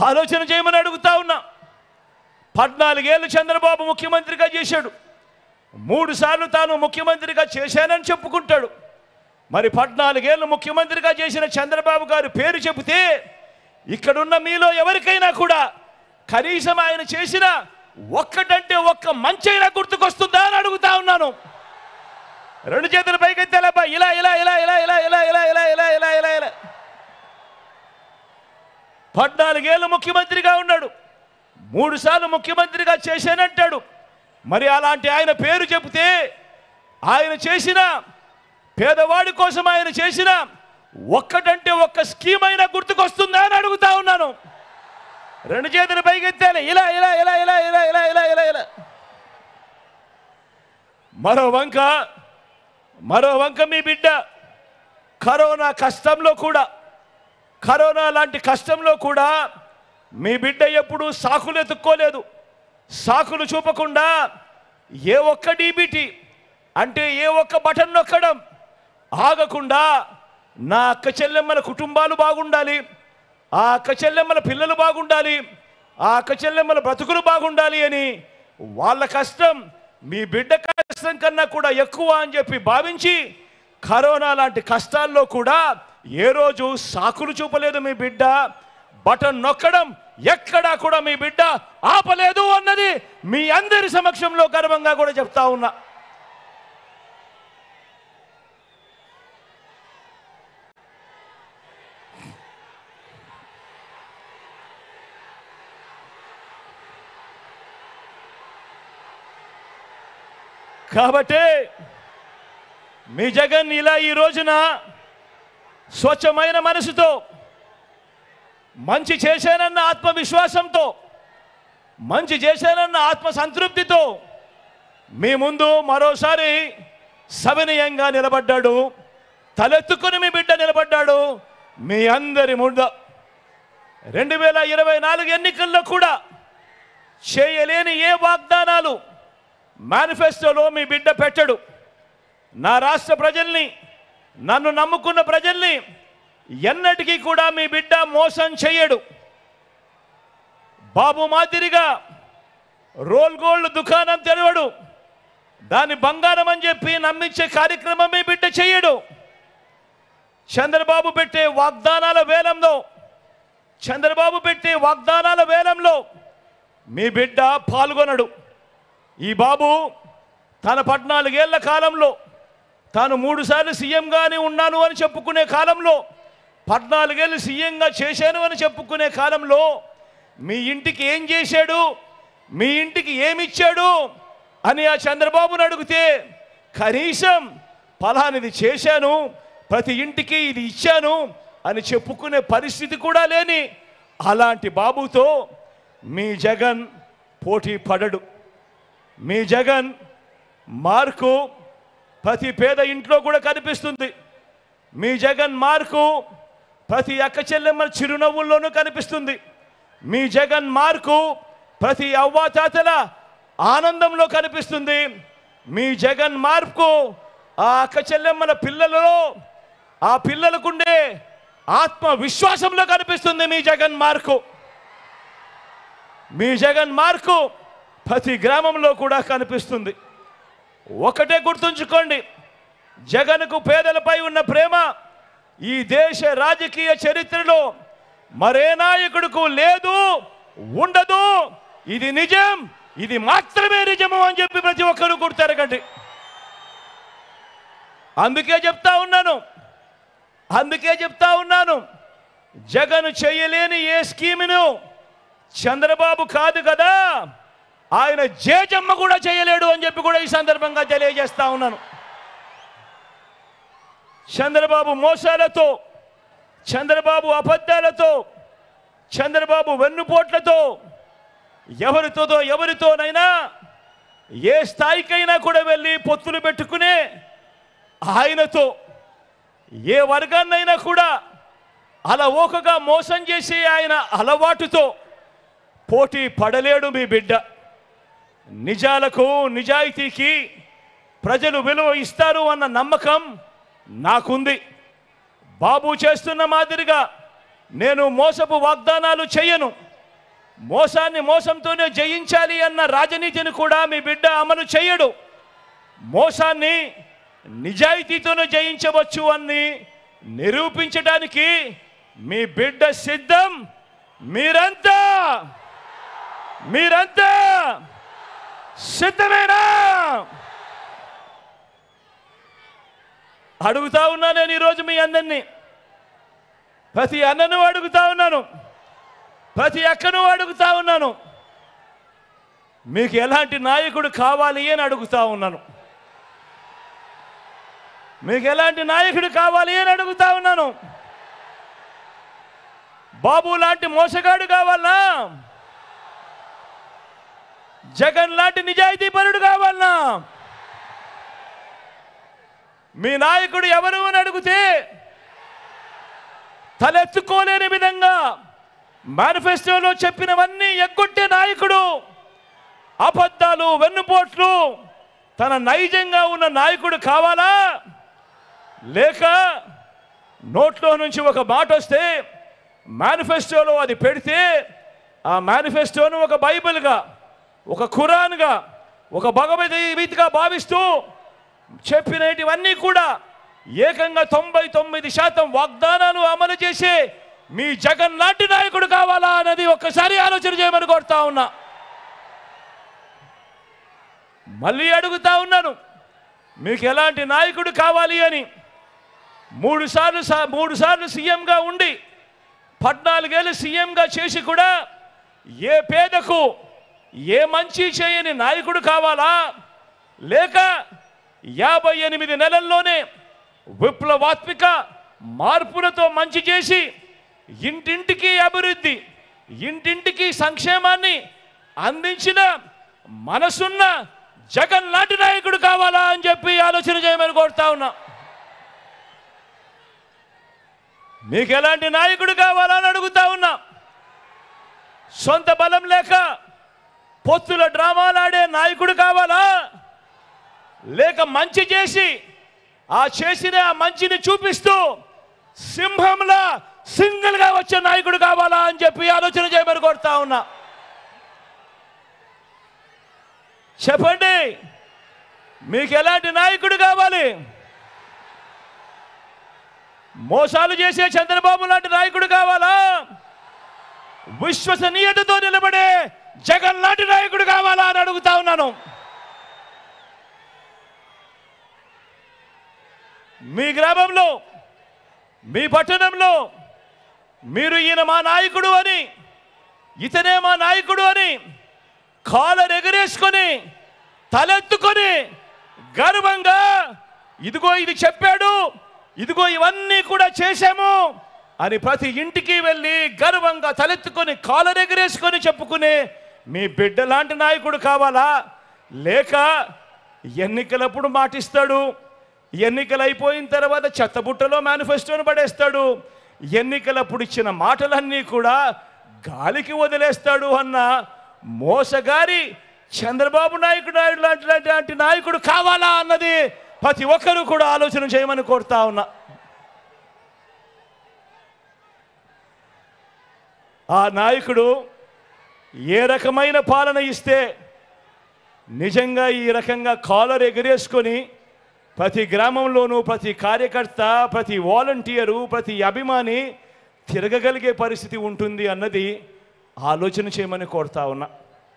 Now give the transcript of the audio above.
ఆలోచన చేయమని అడుగుతా ఉన్నా. 14 ఏళ్ళు చంద్రబాబు ముఖ్యమంత్రిగా చేశాడు. 3 సార్లు తాను ముఖ్యమంత్రిగా చేశానని చెప్పుకుంటాడు. మరి 14 ఏళ్ళు ముఖ్యమంత్రిగా చేసిన చంద్రబాబు గారి పేరు చెబితే ఇక్కడున్న మీలో ఎవరికైనా కూడా కనీసం ఆయన చేసిన ఒక్కటంటే ఒక్క మంచైనా గుర్తుకొస్తుందా అని అడుగుతా ఉన్నాను. 2 చేతులు పైకెత్తాలబ్బా, ఇలా ఇలా ఇలా ఇలా ఇలా ఇలా ఇలా ఇలా ఇలా ఇలా ఇలా ఇలా 14 ఏళ్ళు ముఖ్యమంత్రిగా ఉన్నాడు. 3 సార్లు ముఖ్యమంత్రిగా చేశానంటాడు. మరి అలాంటి ఆయన పేరు చెబితే ఆయన చేసిన పేదవాడి కోసం ఆయన చేసిన ఒక్కటంటే ఒక్క స్కీమ్ అయినా గుర్తుకొస్తుందా అని అడుగుతా ఉన్నాను. 2 చేతులు పైకెత్తాలి, ఇలా ఇలా ఇలా ఇలా ఇలా ఇలా ఇలా ఇలా ఇలా. మరో వంక మీ బిడ్డ కరోనా లాంటి కష్టంలో కూడా మీ బిడ్డ ఎప్పుడూ సాకులు ఎత్తుక్కోలేదు. సాకులు చూపకుండా ఏ ఒక్క డీబీటీ అంటే ఏ ఒక్క బటన్ నొక్కడం ఆగకుండా నా అక్క చెల్లెమ్మల కుటుంబాలు బాగుండాలి, ఆ అక్క చెల్లెమ్మల పిల్లలు బాగుండాలి, ఆ అక్క చెల్లెమ్మల బ్రతుకులు బాగుండాలి అని వాళ్ళ కష్టం మీ బిడ్డ కష్టం కన్నా కూడా ఎక్కువ అని చెప్పి భావించి కరోనా లాంటి కష్టాల్లో కూడా ఏ రోజు సాకులు చూపలేదు మీ బిడ్డ. బటన్ నొక్కడం ఎక్కడా కూడా మీ బిడ్డ ఆపలేదు అన్నది మీ అందరి సమక్షంలో గర్వంగా కూడా చెప్తా ఉన్నా. కాబట్టి మీ జగన్ ఇలా ఈ రోజున స్వచ్ఛమైన మనసుతో మంచి చేశానన్న ఆత్మవిశ్వాసంతో మంచి చేశానన్న ఆత్మసంతృప్తితో మీ ముందు మరోసారి సవినయంగా నిలబడ్డాడు. తలెత్తుకుని మీ బిడ్డ నిలబడ్డాడు మీ అందరి ముందు. 2024 ఎన్నికల్లో కూడా చేయలేని ఏ వాగ్దానాలు మేనిఫెస్టోలో మీ బిడ్డ పెట్టడు. నా రాష్ట్ర ప్రజల్ని, నన్ను నమ్ముకున్న ప్రజల్ని ఎన్నటికీ కూడా మీ బిడ్డ మోసం చేయడు. బాబు మాదిరిగా రోల్ గోల్డ్ దుకాణం తెరవడు. దాన్ని బంగారం అని చెప్పి నమ్మించే కార్యక్రమం మీ బిడ్డ చేయడు. చంద్రబాబు పెట్టే వాగ్దానాల వేలంలో మీ బిడ్డ పాల్గొనడు. ఈ బాబు తన 14 ఏళ్ల కాలంలో తాను 3 సార్లు సీఎంగానే ఉన్నాను అని చెప్పుకునే కాలంలో 14 ఏళ్ళు సీఎంగా చేశాను అని చెప్పుకునే కాలంలో మీ ఇంటికి ఏం చేశాడు, మీ ఇంటికి ఏమిచ్చాడు అని ఆ చంద్రబాబును అడిగితే కనీసం ఫలానిది చేశాను, ప్రతి ఇంటికి ఇది ఇచ్చాను అని చెప్పుకునే పరిస్థితి కూడా లేని అలాంటి బాబుతో మీ జగన్ పోటీ పడడు. మీ జగన్ మార్కు ప్రతి పేద ఇంట్లో కూడా కనిపిస్తుంది. మీ జగన్ మార్కు ప్రతి అక్క చెల్లెమ్మల చిరునవ్వుల్లోనూ కనిపిస్తుంది. మీ జగన్ మార్కు ప్రతి అవ్వాతాతల ఆనందంలో కనిపిస్తుంది. మీ జగన్ మార్పు ఆ అక్క చెల్లెమ్మల పిల్లలలో ఆ పిల్లలకుండే ఆత్మవిశ్వాసంలో కనిపిస్తుంది. మీ జగన్ మార్కు ప్రతి గ్రామంలో కూడా కనిపిస్తుంది. ఒకటే గుర్తుంచుకోండి, జగన్కు పేదలపై ఉన్న ప్రేమ ఈ దేశ రాజకీయ చరిత్రలో మరే నాయకుడికి లేదు, ఉండదు. ఇది నిజం, ఇది మాత్రమే నిజము అని చెప్పి ప్రతి ఒక్కరూ గుర్తెరగండి. అందుకే చెప్తా ఉన్నాను జగన్ చేయలేని ఏ స్కీమును చంద్రబాబు కాదు కదా, ఆయన జేజమ్మ కూడా చేయలేడు అని చెప్పి కూడా ఈ సందర్భంగా తెలియజేస్తా ఉన్నాను. చంద్రబాబు మోసాలతో, చంద్రబాబు అబద్ధాలతో, చంద్రబాబు వెన్నుపోట్లతో ఎవరితోనైనా ఏ స్థాయికైనా కూడా వెళ్ళి పొత్తులు పెట్టుకునే ఆయనతో ఏ వర్గాన్నైనా కూడా అలవోకగా మోసం చేసి ఆయన అలవాటుతో పోటీ పడలేడు మీ బిడ్డ. నిజాలకు, నిజాయితీకి ప్రజలు విలువ ఇస్తారు అన్న నమ్మకం నాకుంది. బాబు చేస్తున్న మాదిరిగా నేను మోసపు వాగ్దానాలు చేయను. మోసాన్ని మోసంతోనే జయించాలి అన్న రాజనీతిని కూడా మీ బిడ్డ అమలు చేయడు. మోసాన్ని నిజాయితీతోనే జయించవచ్చు అని నిరూపించడానికి మీ బిడ్డ సిద్ధం. మీరంతా సిద్ధమేనా? అడుగుతా ఉన్నా నేను ఈరోజు మీ అందరినీ, ప్రతి అన్నను అడుగుతా ఉన్నాను, ప్రతి అక్కను అడుగుతా ఉన్నాను, మీకు ఎలాంటి నాయకుడు కావాలి అని అడుగుతా ఉన్నాను. మీకు ఎలాంటి నాయకుడు కావాలి అని అడుగుతా ఉన్నాను. బాబు లాంటి మోసగాడు కావాలనా? జగన్ లాంటి నిజాయితీ పరుడు కావాలనా? మీ నాయకుడు ఎవరు అని అడిగితే తలెత్తుకోలేని విధంగా మేనిఫెస్టోలో చెప్పినవన్నీ ఎగ్గొట్టే నాయకుడు, అబద్ధాలు వెన్నుపోట్లు తన నైజంగా ఉన్న నాయకుడు కావాలా? లేక నోట్లో నుంచి ఒక మాట వస్తే మేనిఫెస్టోలో అది పెడితే ఆ మేనిఫెస్టోను ఒక బైబిల్గా, ఒక ఖురాన్గా, ఒక భగవద్గీతగా భావిస్తూ చెప్పినటివన్నీ కూడా ఏకంగా 99% వాగ్దానాలు అమలు చేసే మీ జగన్ లాంటి నాయకుడు కావాలా అన్నది ఒక్కసారి ఆలోచన చేయమని కోరుతా ఉన్నా. మళ్ళీ అడుగుతా ఉన్నాను, మీకు ఎలాంటి నాయకుడు కావాలి అని. 3 సార్లు సీఎంగా ఉండి 14 ఏళ్ళు సీఎంగా చేసి కూడా ఏ పేదకు ఏ మంచి చేయని నాయకుడు కావాలా? లేక 58 నెలల్లోనే విప్లవాత్మక మార్పులతో మంచి చేసి ఇంటింటికి అభివృద్ధి, ఇంటింటికి సంక్షేమాన్ని అందించిన మనసున్న జగన్ లాంటి నాయకుడు కావాలా అని చెప్పి ఆలోచన చేయమని కోరుతా ఉన్నా. మీకు ఎలాంటి నాయకుడు కావాలా అని అడుగుతా ఉన్నా. సొంత బలం లేక పొత్తుల డ్రామాలాడే నాయకుడు కావాలా? లేక మంచి చేసి ఆ చేసిన మంచిని చూపిస్తూ సింహంలా సింగిల్గా వచ్చే నాయకుడు కావాలా అని చెప్పి ఆలోచన చేయమని కోరుతా ఉన్నా. చెప్పండి, మీకు ఎలాంటి నాయకుడు కావాలి? మోసాలు చేసే చంద్రబాబు లాంటి నాయకుడు కావాలా? విశ్వసనీయతతో నిలబడే జగన్ లాంటి నాయకుడు కావాలా అని అడుగుతా ఉన్నాను. మీ గ్రామంలో, మీ పట్టణంలో మీరు ఈయన మా నాయకుడు అని, ఇతనే మా నాయకుడు అని కాలర్ ఎగరేసుకొని తలెత్తుకొని గర్వంగా ఇదిగో ఇది చెప్పాడు, ఇదిగో ఇవన్నీ కూడా చేశాము అని ప్రతి ఇంటికి వెళ్ళి గర్వంగా తలెత్తుకొని కాలర్ ఎగరేసుకొని చెప్పుకునే మీ బిడ్డ లాంటి నాయకుడు కావాలా? లేక ఎన్నికలప్పుడు మాటిస్తాడు, ఎన్నికలు అయిపోయిన తర్వాత చెత్తబుట్టలో మేనిఫెస్టోను పడేస్తాడు, ఎన్నికలప్పుడు ఇచ్చిన మాటలన్నీ కూడా గాలికి వదిలేస్తాడు అన్న మోసగారి చంద్రబాబు నాయుడు లాంటి నాయకుడు కావాలా అన్నది ప్రతి ఒక్కరూ కూడా ఆలోచన చేయమని కోరుతా ఉన్నా. ఆ నాయకుడు ఏ రకమైన పాలన ఇస్తే నిజంగా ఈ రకంగా కాలర్ ఎగరేసుకొని ప్రతి గ్రామంలోనూ ప్రతి కార్యకర్త, ప్రతి వాలంటీరు, ప్రతి అభిమాని తిరగగలిగే పరిస్థితి ఉంటుంది అన్నది ఆలోచన చేయమని కోరుతా ఉన్నా.